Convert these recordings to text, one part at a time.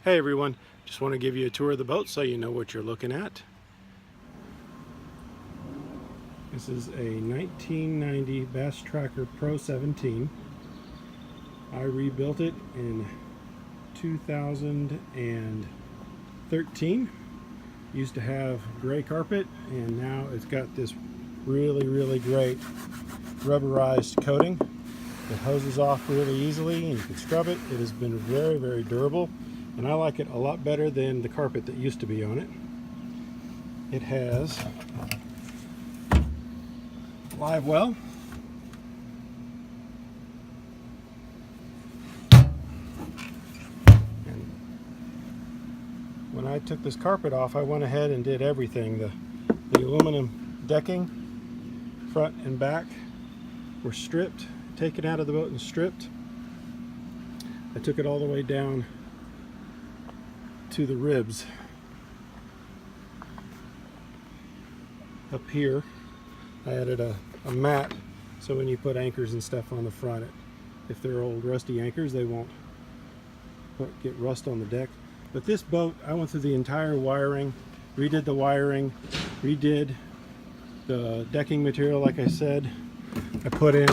Hey everyone, just want to give you a tour of the boat so you know what you're looking at. This is a 1990 Bass Tracker PRO17. I rebuilt it in 2013. Used to have gray carpet and now it's got this really great rubberized coating. It hoses off really easily and you can scrub it. It has been very durable. And I like it a lot better than the carpet that used to be on it. It has live well. And when I took this carpet off, I went ahead and did everything. The aluminum decking, front and back, were stripped, taken out of the boat and stripped. I took it all the way down to the ribs. Up here I added a mat so when you put anchors and stuff on the front, if they're old rusty anchors, they won't get rust on the deck. But this boat, I went through the entire wiring, redid the wiring, redid the decking material like I said. I put in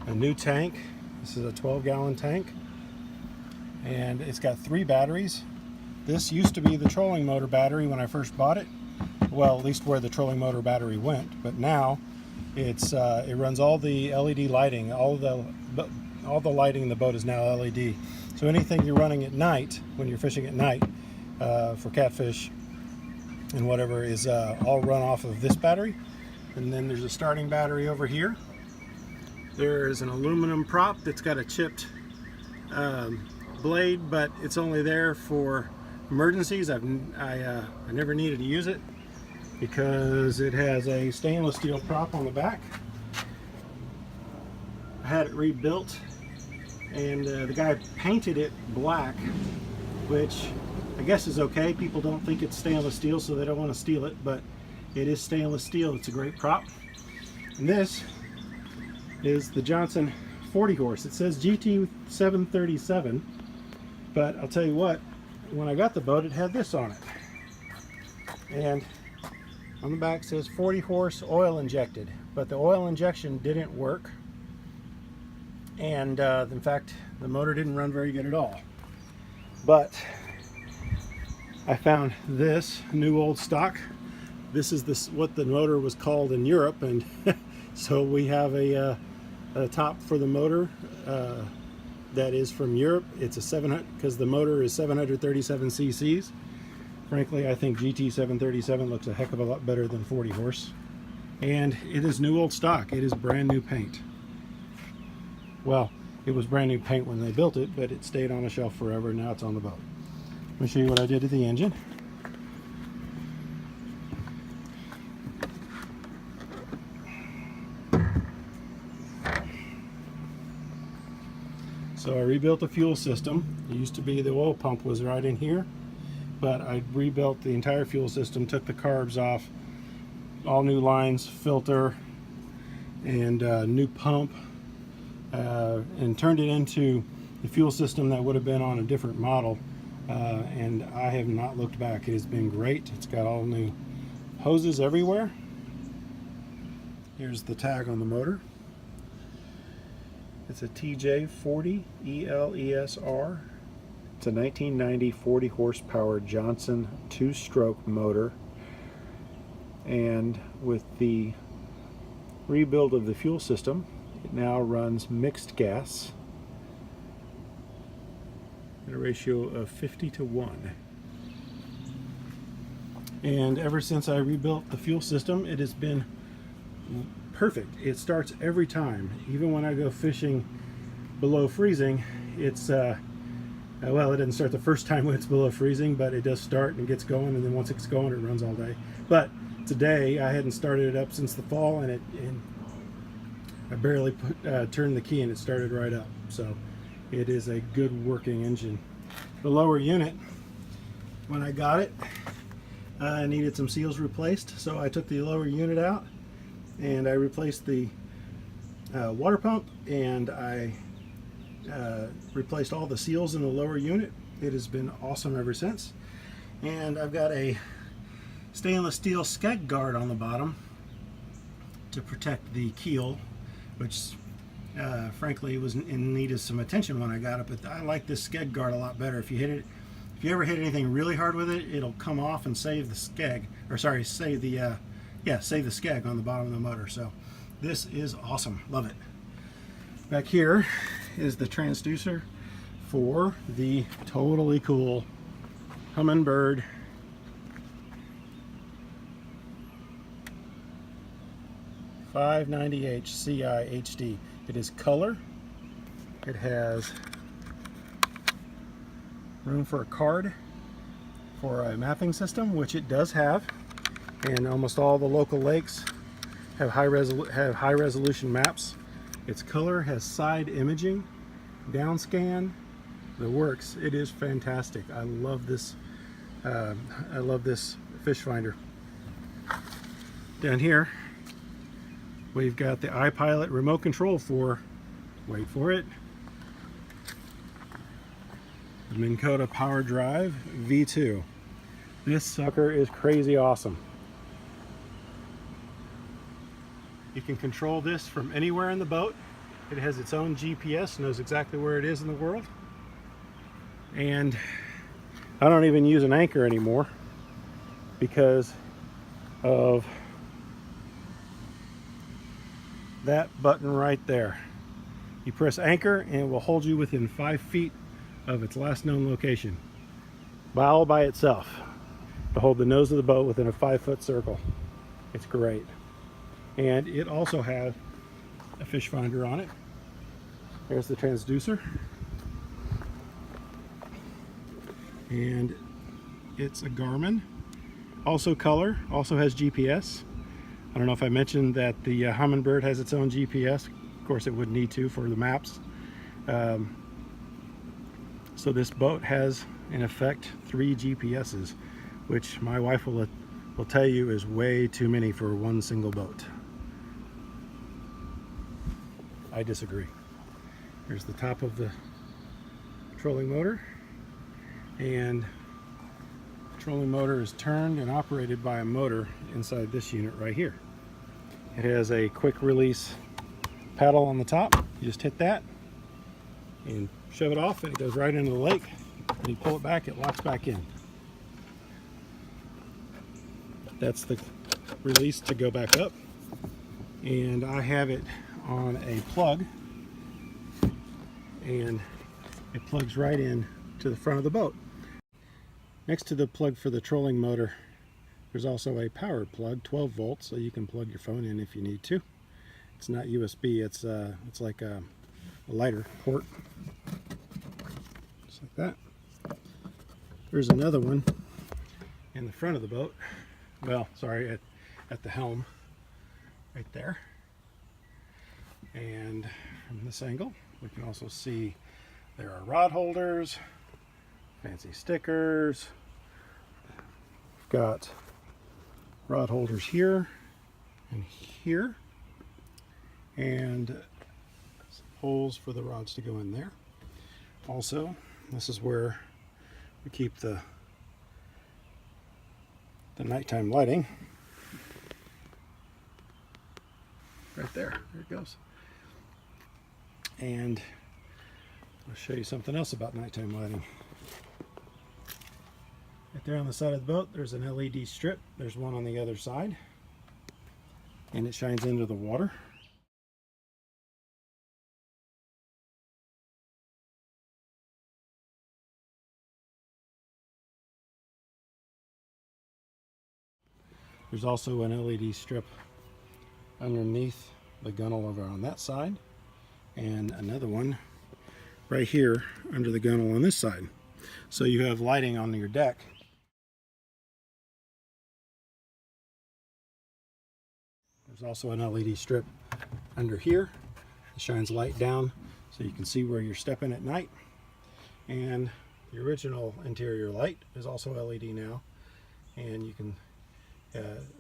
a new tank. This is a 12-gallon tank. And it's got 3 batteries. This used to be the trolling motor battery when I first bought it. Well, at least where the trolling motor battery went. But now it runs all the LED lighting. All the lighting in the boat is now LED. So anything you're running at night, when you're fishing at night for catfish and whatever, is all run off of this battery. And then there's a starting battery over here. There is an aluminum prop that's got a chipped blade, but it's only there for emergencies. I never needed to use it because it has a stainless steel prop on the back. I had it rebuilt and the guy painted it black, which I guess is okay. People don't think it's stainless steel, so they don't want to steal it, but it is stainless steel. It's a great prop. And this is the Johnson 40 horse. It says GT 737, but I'll tell you what, when I got the boat, it had this on it. And on the back says 40 horse oil injected, but the oil injection didn't work. And in fact, the motor didn't run very good at all. But I found this new old stock. This is what the motor was called in Europe, and so we have a top for the motor that is from Europe. It's a 700, because the motor is 737 cc's. Frankly, I think GT 737 looks a heck of a lot better than 40 horse. And it is new old stock. It is brand new paint. Well, it was brand new paint when they built it, but it stayed on a shelf forever. Now it's on the boat. Let me show you what I did to the engine. So I rebuilt the fuel system. It used to be the oil pump was right in here, but I rebuilt the entire fuel system, took the carbs off, all new lines, filter, and new pump, and turned it into the fuel system that would have been on a different model. And I have not looked back. It has been great. It's got all new hoses everywhere. Here's the tag on the motor. It's a TJ40 ELESR. It's a 1990 40 horsepower Johnson 2-stroke motor. And with the rebuild of the fuel system, it now runs mixed gas at a ratio of 50:1. And ever since I rebuilt the fuel system, it has been perfect. It starts every time. Even when I go fishing below freezing, it's well, it doesn't start the first time when it's below freezing, but it does start and gets going, and then once it's going, it runs all day. But today I hadn't started it up since the fall, and I barely turned the key and it started right up. So it is a good working engine. The lower unit, when I got it, I needed some seals replaced, so I took the lower unit out and I replaced the water pump, and I replaced all the seals in the lower unit. It has been awesome ever since. And I've got a stainless steel skeg guard on the bottom to protect the keel, which frankly was in need of some attention when I got it, but I like this skeg guard a lot better. If you ever hit anything really hard with it, it'll come off and save the skeg, or sorry, save the skeg on the bottom of the motor. So this is awesome, love it. Back here is the transducer for the totally cool Humminbird .590H CI HD. It is color. It has room for a card for a mapping system, which it does have, and almost all the local lakes have high resolution maps. Its color has side imaging, down scan, the works. It is fantastic. I love this. I love this fish finder. Down here we've got the iPilot remote control for, wait for it, the Minn Kota Power Drive V2. This sucker is crazy awesome. You can control this from anywhere in the boat. It has its own GPS, knows exactly where it is in the world. And I don't even use an anchor anymore because of that button right there. You press anchor and it will hold you within 5 feet of its last known location, all by itself, to hold the nose of the boat within a 5-foot circle. It's great. And it also has a fish finder on it. There's the transducer, and it's a Garmin, also color, also has GPS. I don't know if I mentioned that the Humminbird has its own GPS. Of course it would need to for the maps. So this boat has in effect 3 GPSs, which my wife will tell you is way too many for one single boat. I disagree. Here's the top of the trolling motor, and the trolling motor is turned and operated by a motor inside this unit right here. It has a quick release paddle on the top. You just hit that and shove it off and it goes right into the lake. When you pull it back, it locks back in. That's the release to go back up, and I have it on a plug, and it plugs right in to the front of the boat. Next to the plug for the trolling motor, there's also a power plug, 12 volts, so you can plug your phone in if you need to. It's not USB, it's like a lighter port, just like that. There's another one in the front of the boat. Well, sorry, at the helm, right there. And from this angle, we can also see there are rod holders, fancy stickers. We've got rod holders here and here, and some holes for the rods to go in there. Also, this is where we keep the nighttime lighting. Right there, there it goes. And I'll show you something else about nighttime lighting. Right there on the side of the boat, there's an LED strip. There's one on the other side, and it shines into the water. There's also an LED strip underneath the gunnel over on that side, and another one right here under the gunnel on this side. So you have lighting on your deck. There's also an LED strip under here. It shines light down so you can see where you're stepping at night. And the original interior light is also LED now, and you can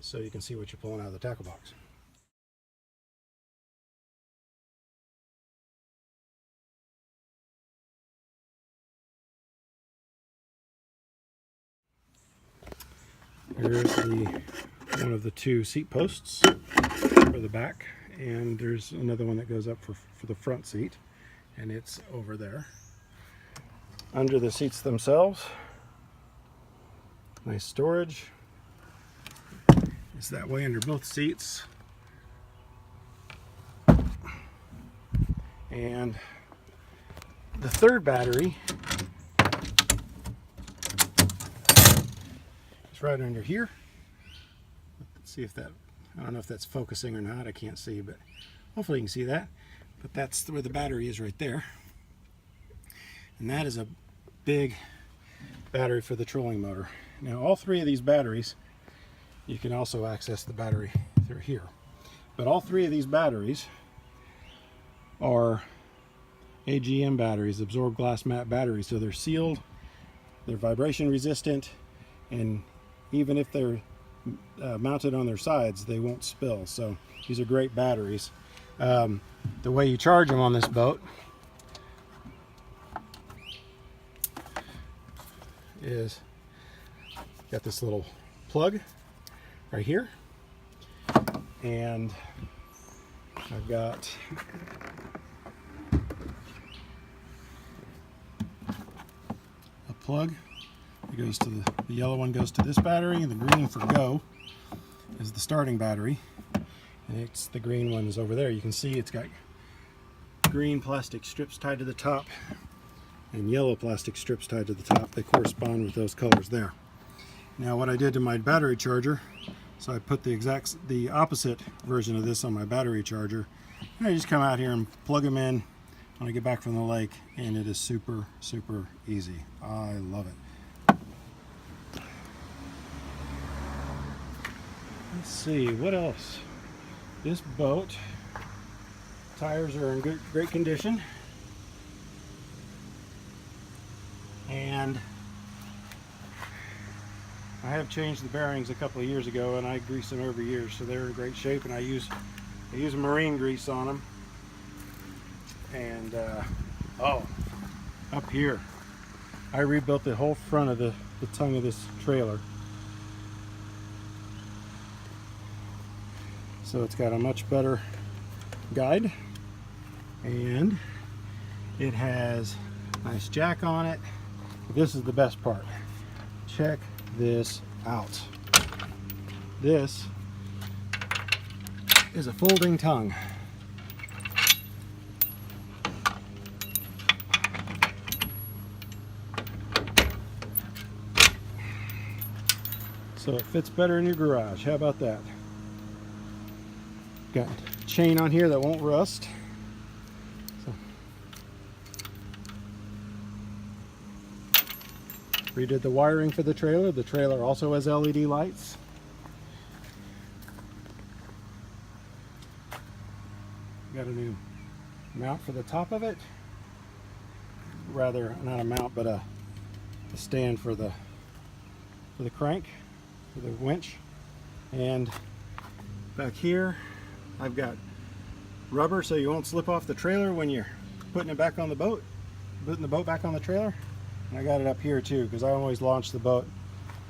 so you can see what you're pulling out of the tackle box. There's one of the two seat posts for the back, and there's another one that goes up for the front seat, and it's over there. Under the seats themselves, nice storage. It's that way under both seats. And the third battery is right under here. Let's see if that, I don't know if that's focusing or not, I can't see, but hopefully you can see that. But that's where the battery is right there. And that is a big battery for the trolling motor. Now all three of these batteries, you can also access the battery through here. But all three of these batteries are AGM batteries, absorbed glass mat batteries. So they're sealed, they're vibration resistant, and even if they're mounted on their sides, they won't spill. So these are great batteries. The way you charge them on this boat is got this little plug right here, and I've got a plug that goes to the yellow one goes to this battery, and the green for go is the starting battery, and it's the green one is over there. You can see it's got green plastic strips tied to the top and yellow plastic strips tied to the top. They correspond with those colors there. Now what I did to my battery charger, so I put the opposite version of this on my battery charger, and I just come out here and plug them in when I get back from the lake, and it is super easy. I love it. Let's see what else. This boat, tires are in great condition, and I have changed the bearings a couple of years ago, and I grease them every year, so they're in great shape. And I use marine grease on them. And oh, up here, I rebuilt the whole front of the tongue of this trailer, so it's got a much better guide, and it has a nice jack on it. This is the best part. Check this out. This is a folding tongue. So it fits better in your garage. How about that? Got a chain on here that won't rust. So, redid the wiring for the trailer. The trailer also has LED lights. Got a new mount for the top of it. Rather, not a mount, but a stand for the crank, for the winch. And back here, I've got rubber so you won't slip off the trailer when you're putting it back on the boat, putting the boat back on the trailer. And I got it up here too, because I always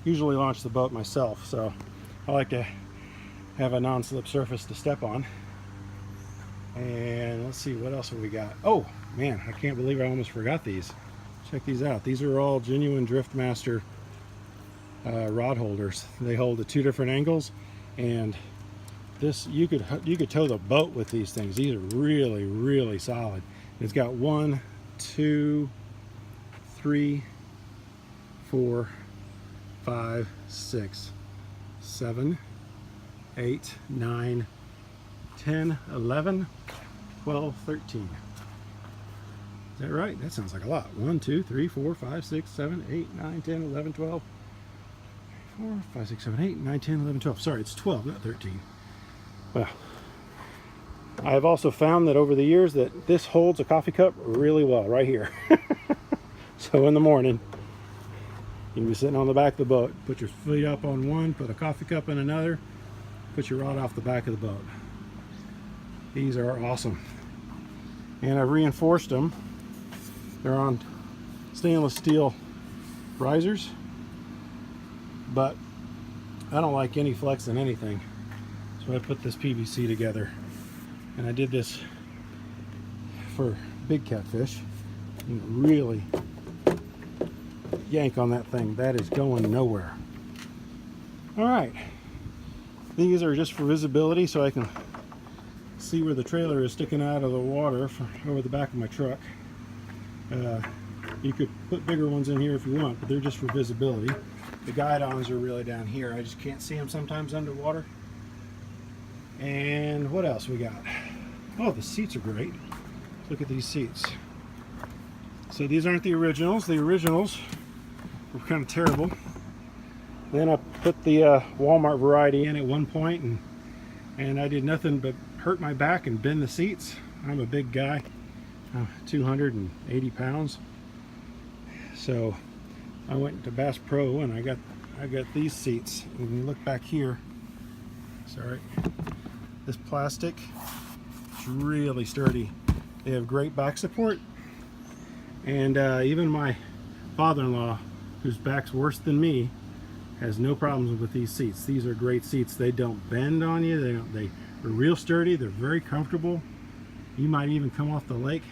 usually launch the boat myself, so I like to have a non-slip surface to step on. And let's see, what else have we got? Oh man, I can't believe I almost forgot these. Check these out. These are all genuine Driftmaster rod holders. They hold at 2 different angles, and this you could tow the boat with these things. These are really solid. It's got 1, 2, 3, 4, 5, 6, 7, 8, 9, 10, 11, 12, 13. Is that right? That sounds like a lot. 1, 2, 3, 4, 5, 6, 7, 8, 9, 10, 11, 12. 4, 5, 6, 7, 8, 9, 10, 11, 12. Sorry, it's 12, not 13. Well, I have also found that over the years that this holds a coffee cup really well right here. So in the morning, you can be sitting on the back of the boat, put your feet up on one, put a coffee cup in another, put your rod off the back of the boat. These are awesome. And I've reinforced them. They're on stainless steel risers, but I don't like any flex in anything, so I put this PVC together, and I did this for big catfish. You really yank on that thing. That is going nowhere. All right, these are just for visibility, so I can see where the trailer is sticking out of the water over the back of my truck. You could put bigger ones in here if you want, but they're just for visibility. The guide-ons are really down here. I just can't see them sometimes underwater. And what else we got? Oh, the seats are great. Look at these seats. So these aren't the originals. The originals were kind of terrible. Then I put the Walmart variety in at one point, and I did nothing but hurt my back and bend the seats. I'm a big guy, 280 pounds. So I went to Bass Pro and I got these seats. And you look back here, sorry, this plastic, it's really sturdy. They have great back support, and even my father-in-law, whose back's worse than me, has no problems with these seats. These are great seats. They don't bend on you. They're real sturdy. They're very comfortable. You might even come off the lake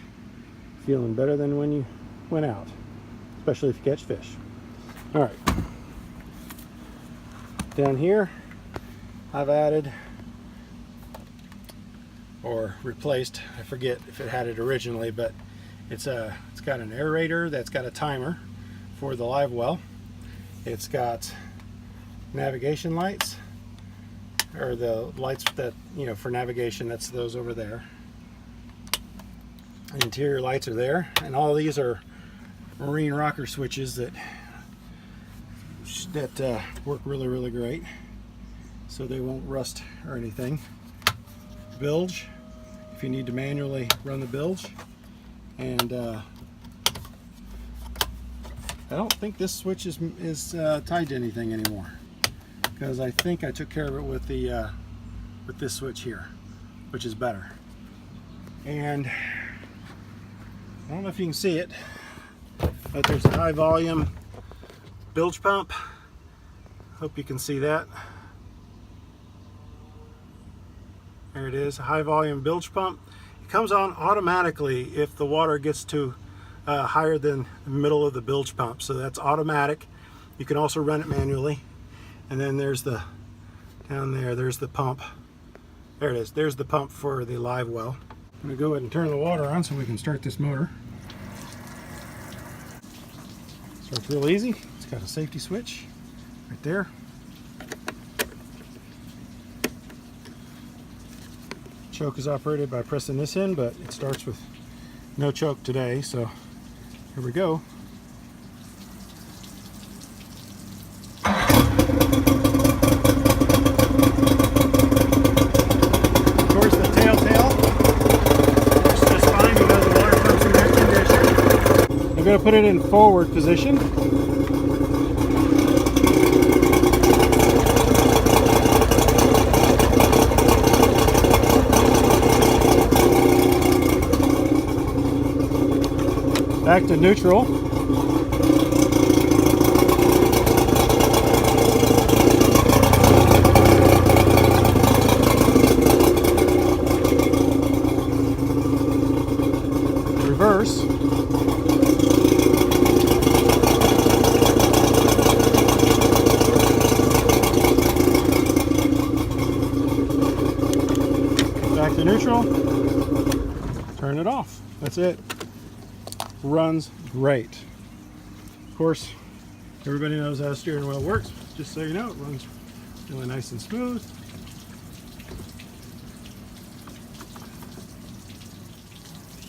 feeling better than when you went out, especially if you catch fish. All right, down here I've added or replaced, I forget if it had it originally, but it's got an aerator that's got a timer for the live well. It's got navigation lights, or the lights that, you know, for navigation. That's those over there. Interior lights are there, and all these are marine rocker switches that work really great, so they won't rust or anything. Bilge, if you need to manually run the bilge. And I don't think this switch is tied to anything anymore, because I think I took care of it with the with this switch here, which is better. And I don't know if you can see it, but there's a high volume bilge pump. Hope you can see that. There it is, a high volume bilge pump. It comes on automatically if the water gets to higher than the middle of the bilge pump, so that's automatic. You can also run it manually. And then there's the, down there, there's the pump. There it is, there's the pump for the live well. I'm gonna go ahead and turn the water on so we can start this motor. Starts real easy. It's got a safety switch right there. Choke is operated by pressing this in, but it starts with no choke today, so here we go. Of course, the tail works just fine because the water comes in that condition. I'm going to put it in forward position. Back to neutral. Reverse. Back to neutral. Turn it off. That's it. Runs great. Of course, everybody knows how a steering wheel works. Just so you know, it runs really nice and smooth.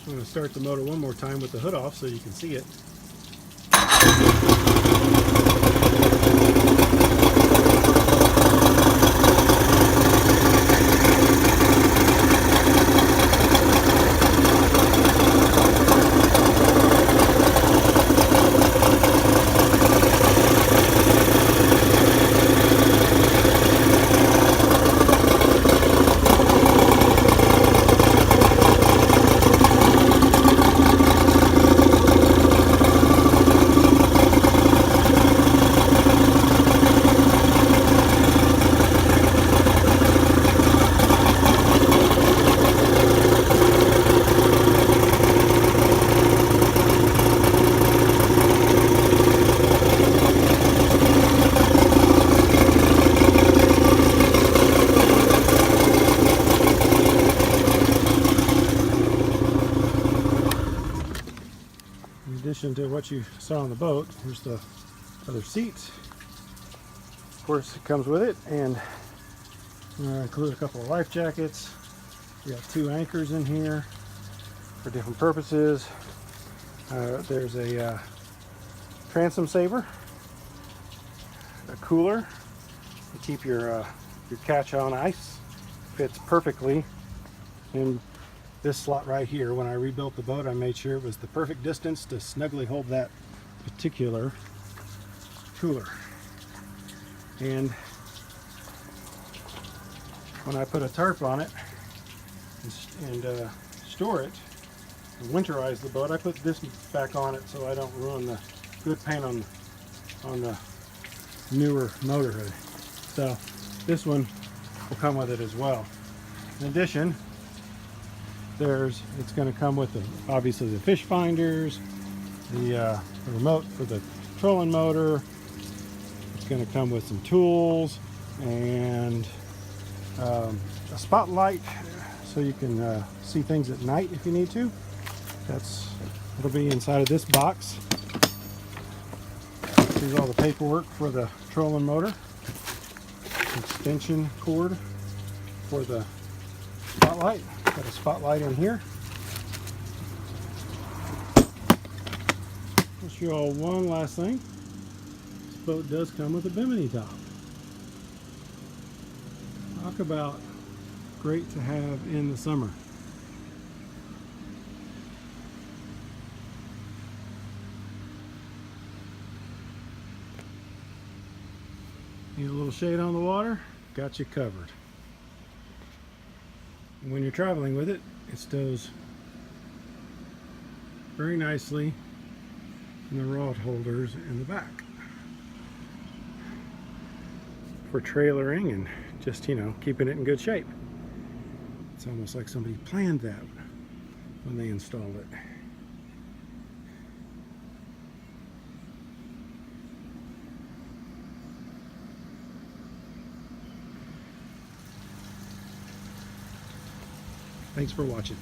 I'm going to start the motor one more time with the hood off so you can see it. what you saw on the boat. Here's the other seats. Of course, it comes with it, and include a couple of life jackets. We got 2 anchors in here for different purposes. There's a transom saver, a cooler to keep your catch on ice. Fits perfectly in this slot right here. When I rebuilt the boat, I made sure it was the perfect distance to snugly hold that particular cooler. And when I put a tarp on it and store it and winterize the boat, I put this back on it so I don't ruin the good paint on the newer motor hood. So this one will come with it as well. In addition, it's going to come with obviously the fish finders, the remote for the trolling motor. It's going to come with some tools and a spotlight so you can see things at night if you need to. It'll be inside of this box. Here's all the paperwork for the trolling motor. Extension cord for the spotlight. Got a spotlight in here. I'll show you all one last thing. This boat does come with a bimini top. Talk about great to have in the summer. Need a little shade on the water, got you covered. And when you're traveling with it, it stows very nicely in the rod holders in the back for trailering and just, keeping it in good shape. It's almost like somebody planned that when they installed it. Thanks for watching.